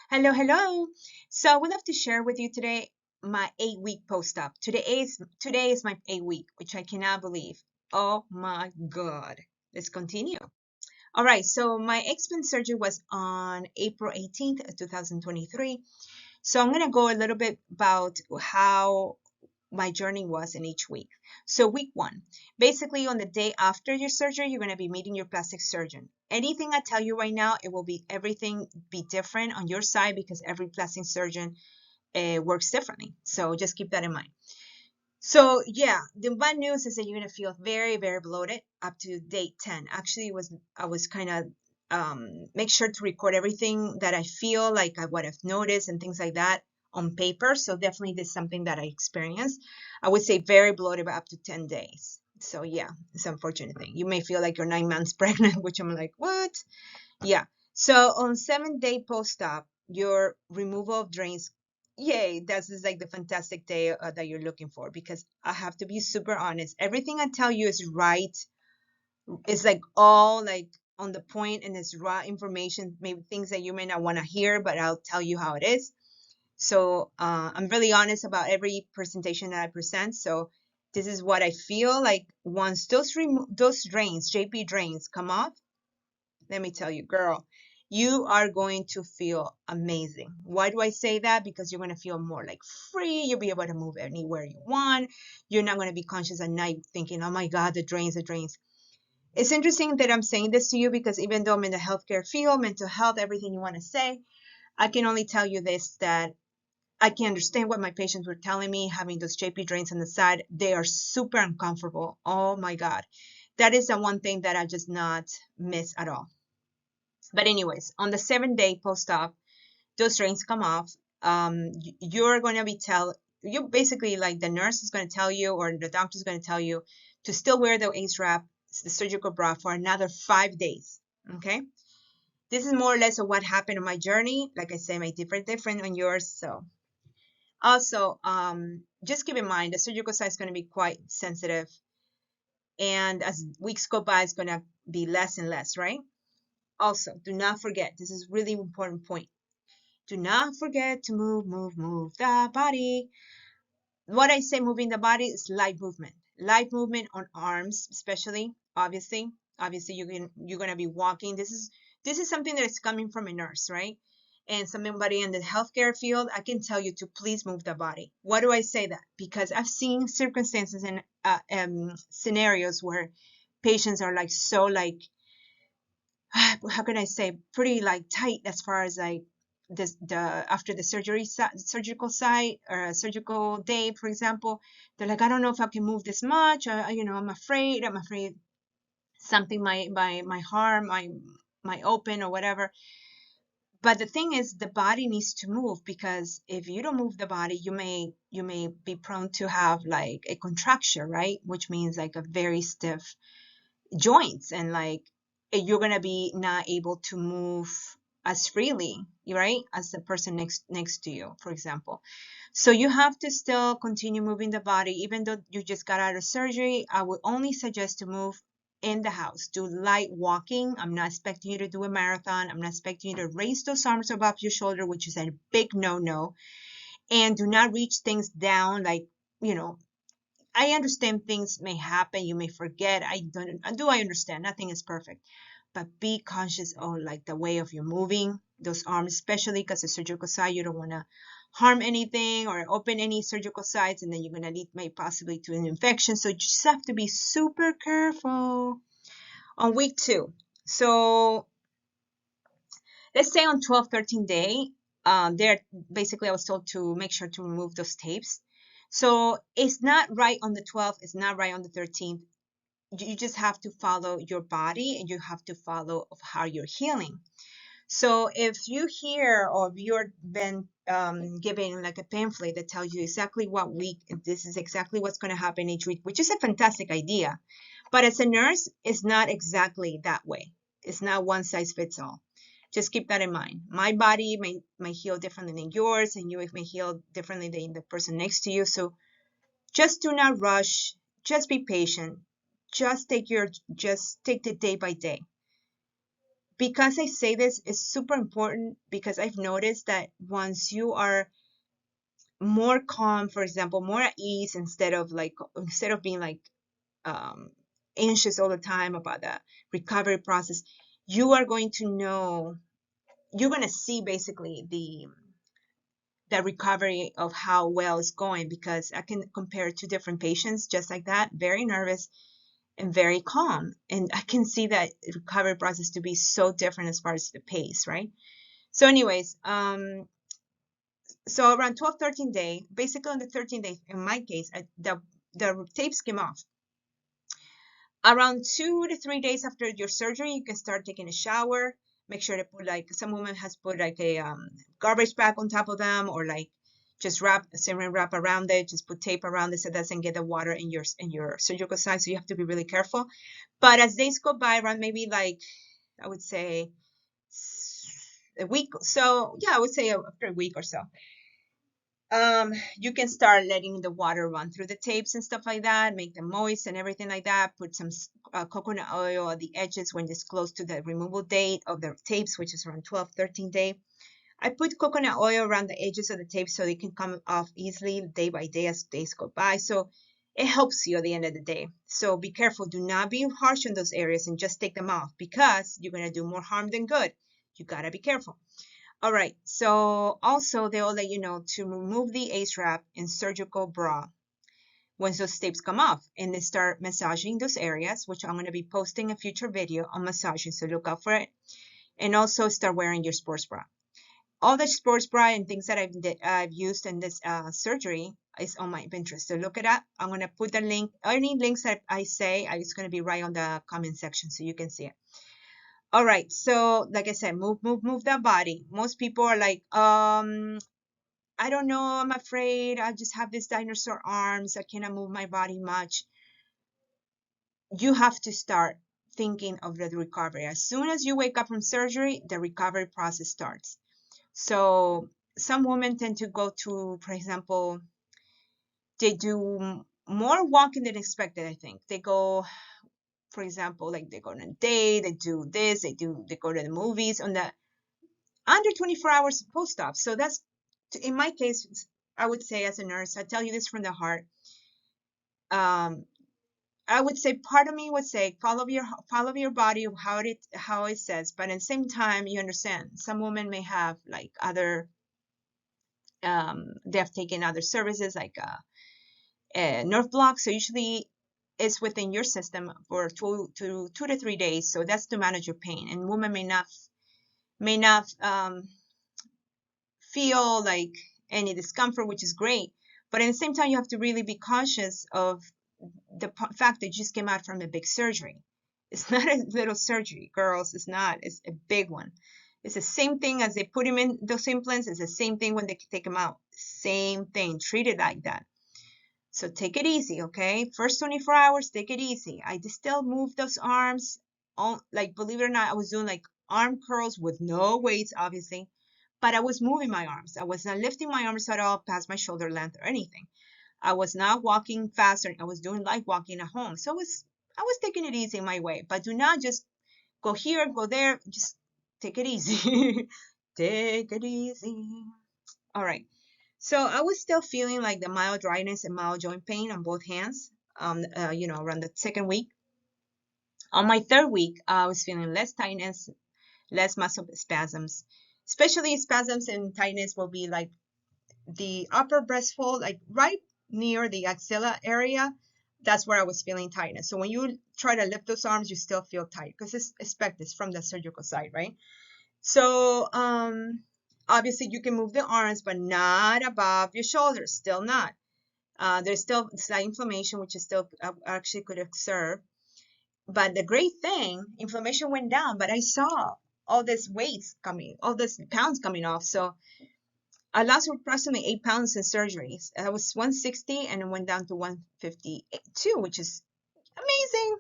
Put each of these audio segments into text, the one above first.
Hello, hello. So I would love to share with you today my 8 week post-op. Today is my 8 week, which I cannot believe. Oh my God. Let's continue. All right, so my explant surgery was on April 18th, 2023. So I'm gonna go a little bit about how my journey was in each week. So week one, basically on the day after your surgery, you're going to be meeting your plastic surgeon. Anything I tell you right now, it will be everything be different on your side because every plastic surgeon works differently. So just keep that in mind. So yeah, the bad news is that you're gonna feel very, very bloated up to day 10. Actually, I was kind of make sure to record everything that I feel like what I've noticed and things like that on paper. So definitely this is something that I experienced. I would say very bloated up to 10 days. So yeah, it's an unfortunate thing. You may feel like you're 9 months pregnant, which I'm like, what? Yeah. So on 7 day post-op, your removal of drains, yay, that's is like the fantastic day that you're looking for because I have to be super honest. Everything I tell you is right. It's like all like on the point and it's raw information, maybe things that you may not want to hear, but I'll tell you how it is. So I'm really honest about every presentation that I present. So this is what I feel like once those drains, JP drains come off, let me tell you, girl, you are going to feel amazing. Why do I say that? Because you're going to feel more like free. You'll be able to move anywhere you want. You're not going to be conscious at night thinking, oh my God, the drains, the drains. It's interesting that I'm saying this to you because even though I'm in the healthcare field, mental health, everything you want to say, I can only tell you this, that I can understand what my patients were telling me, having those JP drains on the side. They are super uncomfortable. Oh my God. That is the one thing that I just not miss at all. But anyways, on the 7 day post-op, those drains come off. You're going to be you basically like the nurse is going to tell you or the doctor is going to tell you to still wear the ACE wrap, the surgical bra for another 5 days. Okay. This is more or less of what happened on my journey. Like I say, my different on yours. So also, just keep in mind the surgical site is going to be quite sensitive. And as weeks go by, it's going to be less and less, right? Also, do not forget, this is really important point. Do not forget to move the body. What I say moving the body is light movement. Light movement on arms, especially, obviously. Obviously, you're gonna be walking. This is something that is coming from a nurse, right? And somebody in the healthcare field, I can tell you to please move the body. Why do I say that? Because I've seen circumstances and scenarios where patients are like so like how can I say, pretty like tight as far as like this the after the surgical site or a surgical day, for example, they're like, I don't know if I can move this much. I'm afraid something my harm, my open or whatever. But the thing is, the body needs to move because if you don't move the body, you may be prone to have like a contracture, right? Which means like a very stiff joints and like you're gonna be not able to move as freely, right, as the person next to you, for example. So you have to still continue moving the body even though you just got out of surgery. I would only suggest to move in the house, do light walking. I'm not expecting you to do a marathon. I'm not expecting you to raise those arms above your shoulder, which is a big no. And do not reach things down like, you know, I understand things may happen. You may forget. I understand. Nothing is perfect. But be conscious of like the way of you moving those arms, especially because the surgical site, you don't want to harm anything or open any surgical sites, and then you're going to lead may possibly to an infection. So you just have to be super careful. On week two, so let's say on 12, 13 day, there basically I was told to make sure to remove those tapes. So it's not right on the 12th, it's not right on the 13th. You just have to follow your body and you have to follow of how you're healing. So if you hear or if you're been given like a pamphlet that tells you exactly what week, this is exactly what's going to happen each week, which is a fantastic idea. But as a nurse, it's not exactly that way. It's not one size fits all. Just keep that in mind. My body may heal differently than yours, and you may heal differently than the person next to you. So just do not rush. Just be patient. Just take the day by day. because I say this is super important, because I've noticed that once you are more calm, for example, more at ease, instead of being like um, anxious all the time about the recovery process, you are going to know, you're going to see basically the recovery of how well it's going, because I can compare two different patients just like that, very nervous and very calm. And I can see that recovery process to be so different as far as the pace, right? So anyways, so around 12, 13 day, basically on the 13th day, in my case, the tapes came off. Around 2 to 3 days after your surgery, you can start taking a shower. Make sure to put, like, some woman has put like a garbage bag on top of them, or like just wrap saran wrap around it, just put tape around it so it doesn't get the water in your surgical site. So you have to be really careful. But as days go by, around maybe like, I would say a week. So yeah, I would say after a week or so, you can start letting the water run through the tapes and stuff like that, make them moist and everything like that. Put some coconut oil at the edges when it's close to the removal date of the tapes, which is around 12, 13 day. I put coconut oil around the edges of the tape so they can come off easily day by day as days go by. So it helps you at the end of the day. So be careful. Do not be harsh on those areas and just take them off, because you're going to do more harm than good. You got to be careful. All right, so also they will let you know to remove the ACE wrap and surgical bra once those tapes come off, and they start massaging those areas, which I'm going to be posting a future video on massaging, so look out for it. And also start wearing your sports bra. All the sports bra and things that I've used in this surgery is on my Pinterest, so look it up. I'm going to put the link, any links that I say, it's going to be right on the comment section so you can see it. All right, so like I said, move that body. Most people are like, I don't know, I'm afraid, I just have these dinosaur arms, I cannot move my body much. You have to start thinking of the recovery. As soon as you wake up from surgery, the recovery process starts. So some women tend to go to, for example, they do more walking than expected, I think. They go, for example, like they go on a date, they do this, they go to the movies on the under 24 hours post-op. So that's, in my case, I would say as a nurse, I tell you this from the heart. Um, I would say part of me would say follow your body, how it says, but at the same time you understand some women may have like other they have taken other services like nerve block, so usually it's within your system for 2 to 3 days, so that's to manage your pain, and women may not feel like any discomfort, which is great. But at the same time, you have to really be cautious of the fact that you just came out from a big surgery. It's not a little surgery, girls. It's not. It's a big one. It's the same thing as they put him in those implants. It's the same thing when they take them out. Same thing. Treat it like that. So take it easy, okay? First 24 hours, take it easy. I just still move those arms. Like, believe it or not, I was doing like arm curls with no weights, obviously, but I was moving my arms. I was not lifting my arms at all past my shoulder length or anything. I was not walking faster. I was doing like walking at home. So I was taking it easy my way, but do not just go here, go there. Just take it easy. Take it easy. All right. So I was still feeling like the mild dryness and mild joint pain on both hands, around the second week. On my third week, I was feeling less tightness, less muscle spasms. Especially spasms and tightness will be like the upper breast fold, like right near the axilla area. That's where I was feeling tightness. So when you try to lift those arms, you still feel tight because it's expected from the surgical side, right? So obviously you can move the arms, but not above your shoulders. Still not. There's still slight inflammation, which is still actually could observe. But the great thing, inflammation went down, but I saw all this weights coming, all this pounds coming off. So I lost approximately 8 pounds in surgeries. I was 160 and it went down to 152, which is amazing.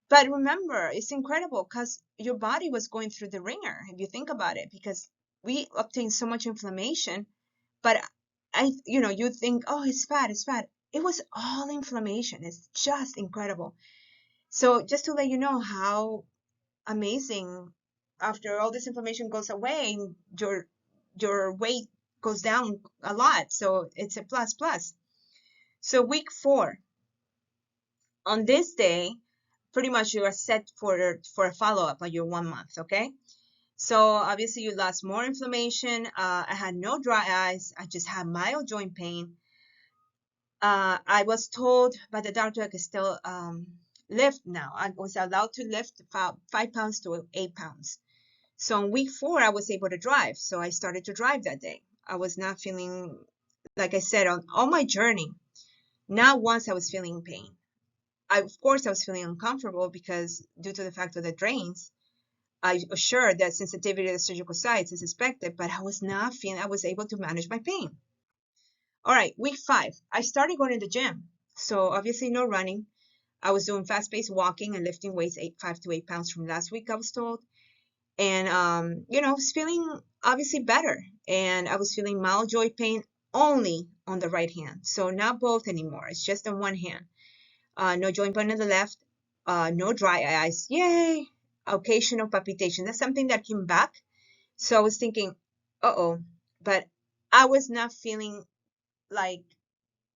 But remember, it's incredible because your body was going through the ringer, if you think about it, because we obtained so much inflammation. But you think, oh, it's fat, it's fat. It was all inflammation. It's just incredible. So just to let you know how amazing after all this inflammation goes away, your weight goes down a lot. So it's a plus plus. So week 4, on this day, pretty much you are set for a follow-up on your 1 month, okay? So obviously you lost more inflammation. I had no dry eyes. I just had mild joint pain. I was told by the doctor I could still lift now. I was allowed to lift 5 pounds to 8 pounds. So in week 4, I was able to drive. So I started to drive that day. I was not feeling, like I said, on all my journey, not once I was feeling pain. Of course, I was feeling uncomfortable because due to the fact of the drains, I assured that sensitivity to the surgical sites is expected, but I was not feeling, I was able to manage my pain. All right, week 5, I started going to the gym. So obviously no running. I was doing fast-paced walking and lifting weights 5 to 8 pounds from last week, I was told. And, I was feeling obviously better. And I was feeling mild joint pain only on the right hand. So not both anymore. It's just on one hand. No joint pain on the left. No dry eyes. Yay! Occasional palpitation. That's something that came back. So I was thinking, uh-oh. But I was not feeling like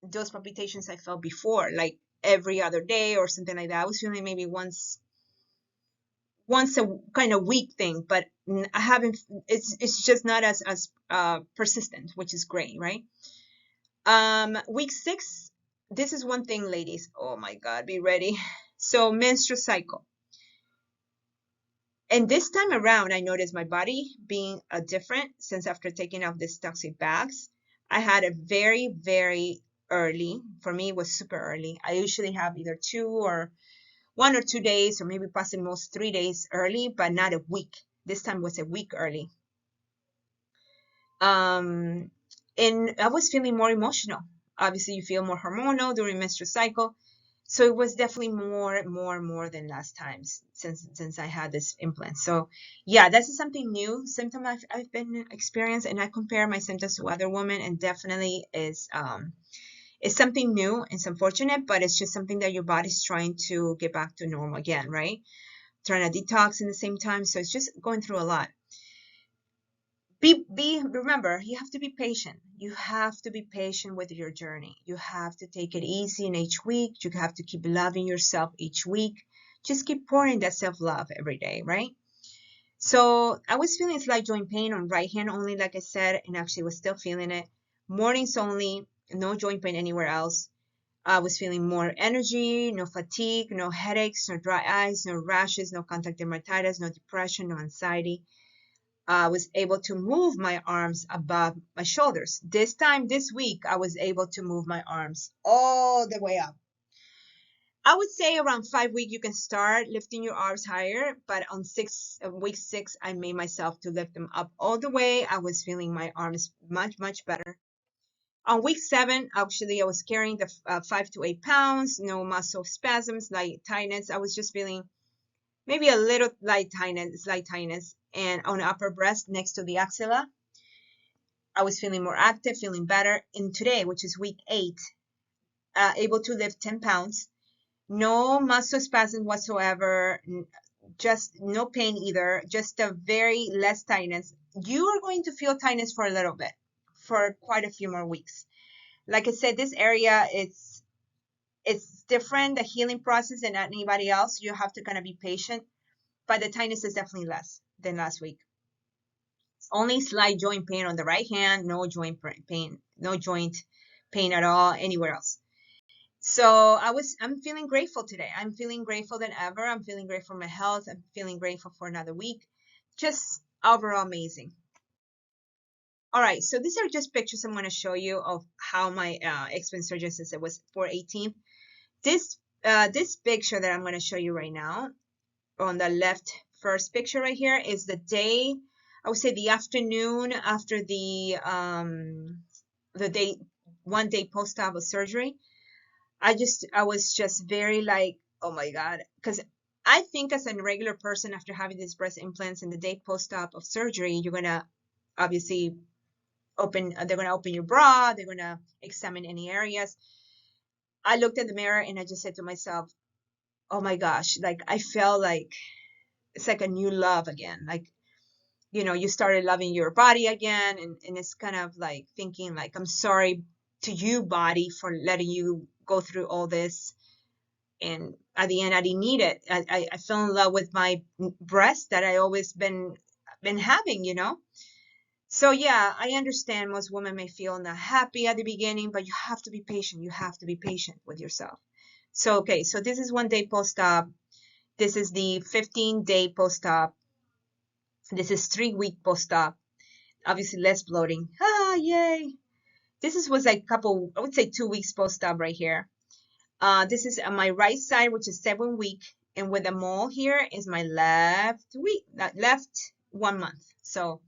those palpitations I felt before, like every other day or something like that. I was feeling maybe once a kind of week thing, but I haven't. It's just not as persistent, which is great, right? Week 6. This is one thing, ladies. Oh my God, be ready. So menstrual cycle. And this time around, I noticed my body being different since after taking off these toxic bags. I had a very, very early, for me, it was super early. I usually have either 1 or 2 days, or maybe possibly most 3 days early, but not a week. This time was a week early. Um, and I was feeling more emotional. Obviously, you feel more hormonal during menstrual cycle. So it was definitely more than last times since I had this implant. So yeah, this is something new symptom I've been experiencing, and I compare my symptoms to other women, and definitely is something new. It's unfortunate, but it's just something that your body's trying to get back to normal again, right? Trying to detox in the same time. So it's just going through a lot. Remember, you have to be patient. You have to be patient with your journey. You have to take it easy in each week. You have to keep loving yourself each week. Just keep pouring that self-love every day, right? So I was feeling slight joint pain on right hand only, like I said, and actually was still feeling it. Mornings only, no joint pain anywhere else. I was feeling more energy, no fatigue, no headaches, no dry eyes, no rashes, no contact dermatitis, no depression, no anxiety. I was able to move my arms above my shoulders. This time, this week, I was able to move my arms all the way up. I would say around 5 weeks, you can start lifting your arms higher, but on week 6, I made myself to lift them up all the way. I was feeling my arms much better. On week 7, actually, I was carrying the 5 to 8 pounds, no muscle spasms, light tightness. I was just feeling maybe a little slight tightness, and on the upper breast next to the axilla. I was feeling more active, feeling better. And today, which is week 8, able to lift 10 pounds, no muscle spasm whatsoever, just no pain either, just a very less tightness. You are going to feel tightness for a little bit, for quite a few more weeks. Like I said, this area, it's different, the healing process than anybody else. You have to kind of be patient, but the tightness is definitely less than last week. Only slight joint pain on the right hand, no joint pain at all anywhere else. So I'm feeling grateful today. I'm feeling grateful than ever. I'm feeling grateful for my health. I'm feeling grateful for another week. Just overall amazing. All right, so these are just pictures I'm going to show you of how my explant surgery, since it was 4/18. This picture that I'm going to show you right now, on the left first picture right here, is the day, I would say the afternoon after the day, 1 day post-op of surgery. I was just very like, oh my God, because I think as a regular person, after having these breast implants and the day post-op of surgery, you're gonna obviously they're gonna open your bra, they're gonna examine any areas. I looked at the mirror and I just said to myself, oh my gosh, like I felt like it's like a new love again. Like, you know, you started loving your body again, and it's kind of like thinking like, I'm sorry to you, body, for letting you go through all this. And at the end, I didn't need it. I fell in love with my breast that I always been having, you know. So yeah, I understand most women may feel not happy at the beginning, but you have to be patient. You have to be patient with yourself. So okay, so this is 1 day post-op. This is the 15-day post-op. This is 3-week post-op. Obviously less bloating. Ah, yay. Was like couple, I would say 2 weeks post-op right here. This is on my right side, which is 7 week. And with the mole here is my left week, left 1 month. So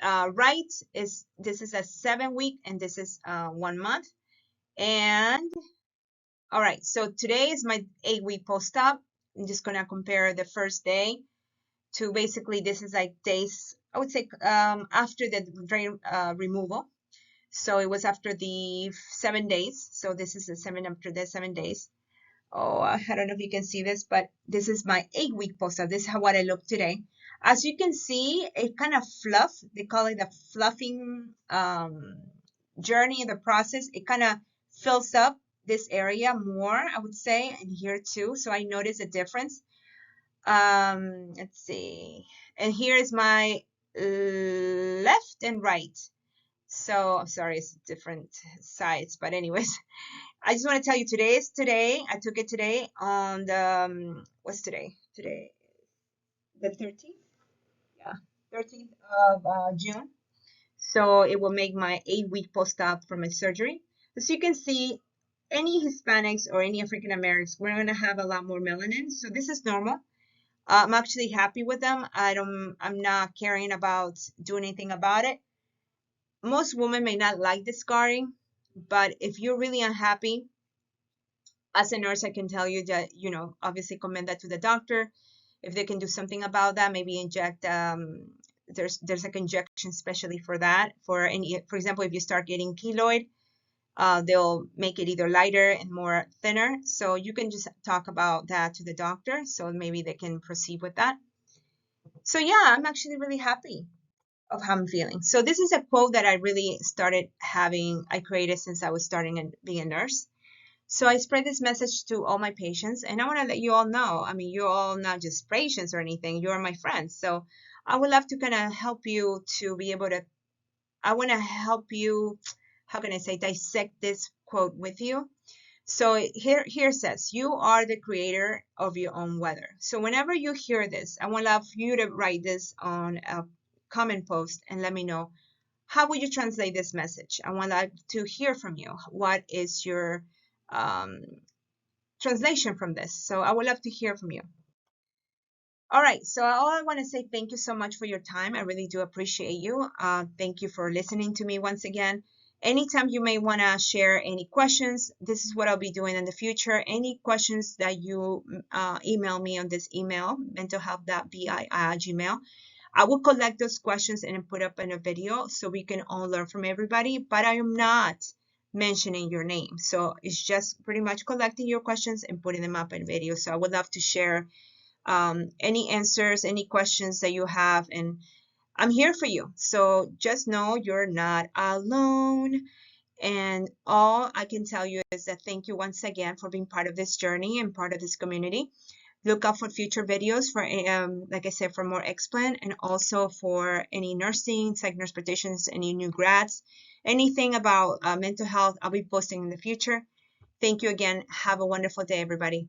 right is, this is a 7 week and this is 1 month. And all right, so today is my 8-week post-op. I'm just gonna compare the first day to basically, this is like days, I would say, after the drain removal. So it was after the 7 days. So this is the 7 after the 7 days. Oh, I don't know if you can see this, but this is my 8-week post-op. This is how what I look today. As you can see, it kind of fluff. They call it the fluffing journey in the process. It kind of fills up this area more, I would say, and here too. So I notice a difference. Let's see. And here is my left and right. So I'm sorry, it's different sides, but anyways, I just want to tell you today is today. I took it today on the, what's today? Today, the 13th? Yeah, 13th of June. So it will make my 8-week post-op for my surgery. As you can see, any Hispanics or any African Americans, we're going to have a lot more melanin. So this is normal. I'm actually happy with them. I'm not caring about doing anything about it. Most women may not like the scarring, but if you're really unhappy, as a nurse, I can tell you that, you know, obviously commend that to the doctor. If they can do something about that, maybe inject, there's like injection especially for that. For any, for example, if you start getting keloid, they'll make it either lighter and more thinner. So you can just talk about that to the doctor. So maybe they can proceed with that. So yeah, I'm actually really happy of how I'm feeling. So this is a quote that I really started having, I created since I was starting and being a nurse. So I spread this message to all my patients, and I want to let you all know, I mean, you're all not just patients or anything, you're my friends. So I would love to kind of help you to be able to, I want to help you, how can I say, dissect this quote with you. So here it says, you are the creator of your own weather. So whenever you hear this, I want to love you to write this on a comment post and let me know, how would you translate this message? I want to hear from you. What is your translation from this? So I would love to hear from you. All right, so all I want to say, thank you so much for your time. I really do appreciate you. Thank you for listening to me once again. Anytime you may want to share any questions, this is what I'll be doing in the future. Any questions that you email me on this email, mentalhealth.bii@gmail. I will collect those questions and put up in a video so we can all learn from everybody, but I am not mentioning your name. So it's just pretty much collecting your questions and putting them up in video. So I would love to share any answers, any questions that you have, and I'm here for you. So just know you're not alone. And all I can tell you is that thank you once again for being part of this journey and part of this community. Look out for future videos for, like I said, for more explant, and also for any nursing, psych nurse practitioners, any new grads, anything about mental health, I'll be posting in the future. Thank you again. Have a wonderful day, everybody.